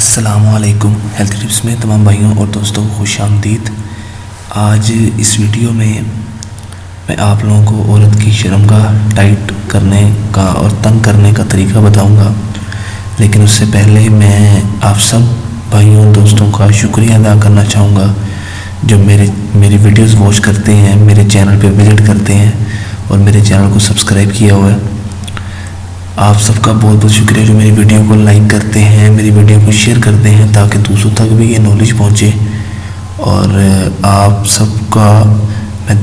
السلام علیکم۔ Health tips میں تمام بھائیوں اور دوستوں کو خوش آمدید۔ آج اس ویڈیو میں آپ لوگوں کو عورت کی شرمگاہ ٹائٹ کرنے کا اور تنگ کرنے کا طریقہ بتاؤں گا، لیکن اس سے پہلے میں آپ سب بھائیوں دوستوں کا شکریہ ادا کرنا چاہوں گا جو میری ویڈیوز واچ کرتے ہیں، میرے چینل پہ وزٹ کرتے ہیں اور میرے چینل کو سبسکرائب کیا ہوا ہے۔ آپ سب کا بہت بہت شکریہ جو میری ویڈیو کو لائک کرتے ہیں، میری ویڈیو کو شیئر کرتے ہیں تاکہ دوسروں تک بھی یہ نالج پہنچے۔ اور آپ سب کا میں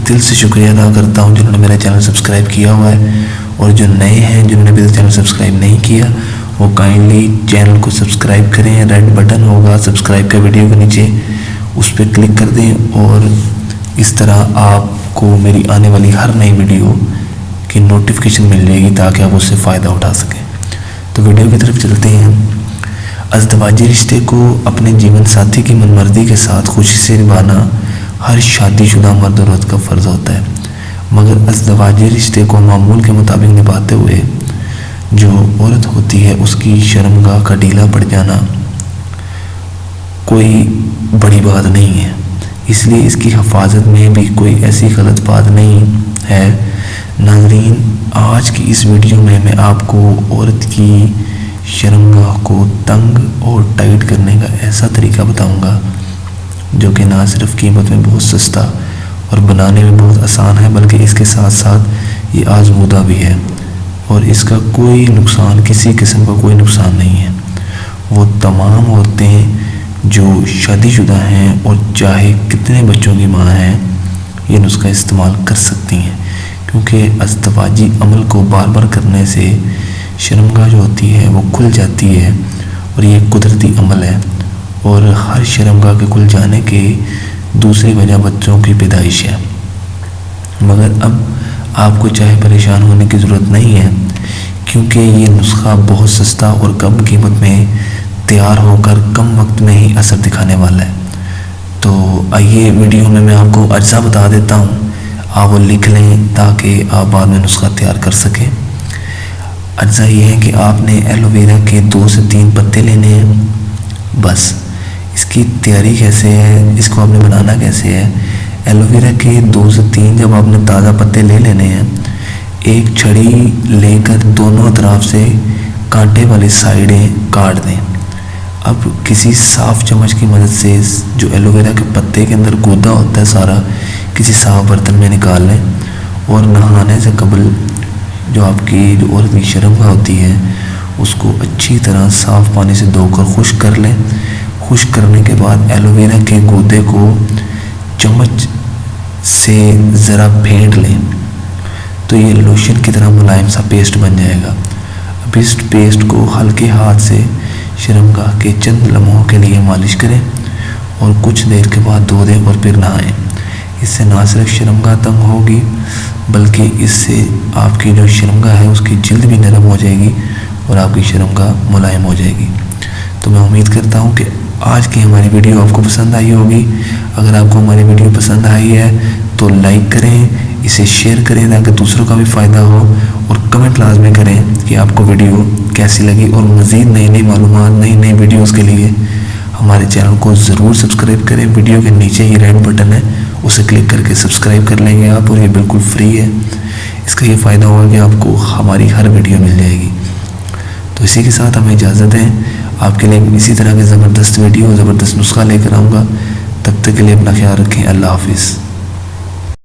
دل سے شکریہ ادا کرتا ہوں جنہوں نے میرا چینل سبسکرائب کیا ہوا ہے، اور جو نئے ہیں جنہوں نے میرا چینل سبسکرائب نہیں کیا وہ کائنڈلی چینل کو سبسکرائب کریں۔ ریڈ بٹن ہوگا سبسکرائب کا ویڈیو کے نیچے، اس پہ کلک کر دیں اور اس طرح آپ کو میری آنے والی ہر نئی ویڈیو کی نوٹیفیکیشن مل جائے گی تاکہ آپ اس سے فائدہ اٹھا سکیں۔ تو ویڈیو کی طرف چلتے ہیں۔ ازدواجی رشتے کو اپنے جیون ساتھی کی من مرضی کے ساتھ خوشی سے نبھانا ہر شادی شدہ مرد اور عورت کا فرض ہوتا ہے، مگر ازدواجی رشتے کو معمول کے مطابق نبھاتے ہوئے جو عورت ہوتی ہے اس کی شرمگاہ کا ڈھیلا پڑ جانا کوئی بڑی بات نہیں ہے، اس لیے اس کی حفاظت میں بھی کوئی ایسی غلط بات نہیں ہے۔ ناظرین، آج کی اس ویڈیو میں آپ کو عورت کی شرمگاہ کو تنگ اور ٹائٹ کرنے کا ایسا طریقہ بتاؤں گا جو کہ نہ صرف قیمت میں بہت سستا اور بنانے میں بہت آسان ہے بلکہ اس کے ساتھ ساتھ یہ آزمودہ بھی ہے، اور اس کا کوئی نقصان، کسی قسم کا کوئی نقصان نہیں ہے۔ وہ تمام عورتیں جو شادی شدہ ہیں اور چاہے کتنے بچوں کی ماں ہیں یہ نسخہ استعمال کر سکتی ہیں، کیونکہ ازدواجی عمل کو بار بار کرنے سے شرمگاہ جو ہوتی ہے وہ کھل جاتی ہے، اور یہ قدرتی عمل ہے، اور ہر شرمگاہ کے کھل جانے کے دوسری وجہ بچوں کی پیدائش ہے۔ مگر اب آپ کو چاہے پریشان ہونے کی ضرورت نہیں ہے، کیونکہ یہ نسخہ بہت سستا اور کم قیمت میں تیار ہو کر کم وقت میں ہی اثر دکھانے والا ہے۔ تو آئیے ویڈیو میں آپ کو اجزاء بتا دیتا ہوں، آپ وہ لکھ لیں تاکہ آپ بعد میں نسخہ تیار کر سکیں۔ اجزاء یہ ہے کہ آپ نے ایلو ویرا کے 2 سے 3 پتے لینے ہیں، بس۔ اس کی تیاری کیسے ہے، اس کو آپ نے بنانا کیسے ہے؟ ایلو ویرا کے 2 سے 3 جب آپ نے تازہ پتے لے لینے ہیں، ایک چھڑی لے کر دونوں اطراف سے کانٹے والی سائیڈیں کاٹ دیں۔ اب کسی صاف چمچ کی مدد سے جو ایلو ویرا کے پتے کے اندر گودا ہوتا ہے سارا کسی صاف برتن میں نکال لیں، اور نہانے سے قبل جو آپ کی جو عورت کی شرمگاہ ہوتی ہے اس کو اچھی طرح صاف پانی سے دھو کر خشک کر لیں۔ خشک کرنے کے بعد ایلو ویرا کے گودے کو چمچ سے ذرا پھینٹ لیں تو یہ لوشن کی طرح ملائم سا پیسٹ بن جائے گا۔ اب اس پیسٹ کو ہلکے ہاتھ سے شرمگاہ کے چند لمحوں کے لیے مالش کریں اور کچھ دیر کے بعد دھو دیں اور پھر نہائیں۔ اس سے نہ صرف شرمگاہ تنگ ہوگی بلکہ اس سے آپ کی جو شرمگاہ ہے اس کی جلد بھی نرم ہو جائے گی اور آپ کی شرمگاہ ملائم ہو جائے گی۔ تو میں امید کرتا ہوں کہ آج کی ہماری ویڈیو آپ کو پسند آئی ہوگی۔ اگر آپ کو ہماری ویڈیو پسند آئی ہے تو لائک کریں، اسے شیئر کریں تاکہ دوسروں کا بھی فائدہ ہو، اور کمنٹ لازمی کریں کہ آپ کو ویڈیو کیسی لگی، اور مزید نئی نئی معلومات، نئی نئی ویڈیوز کے لیے ہمارے چینل کو ضرور سبسکرائب کریں۔ ویڈیو کے نیچے ہی ریڈ بٹن ہے، اسے کلک کر کے سبسکرائب کر لیں گے آپ، اور یہ بالکل فری ہے۔ اس کا یہ فائدہ ہوگا کہ آپ کو ہماری ہر ویڈیو مل جائے گی۔ تو اسی کے ساتھ ہمیں اجازت ہے، آپ کے لیے اسی طرح کے زبردست ویڈیو، زبردست نسخہ لے کر آؤں گا۔ تب تک کے لیے اپنا خیال رکھیں۔ اللہ حافظ۔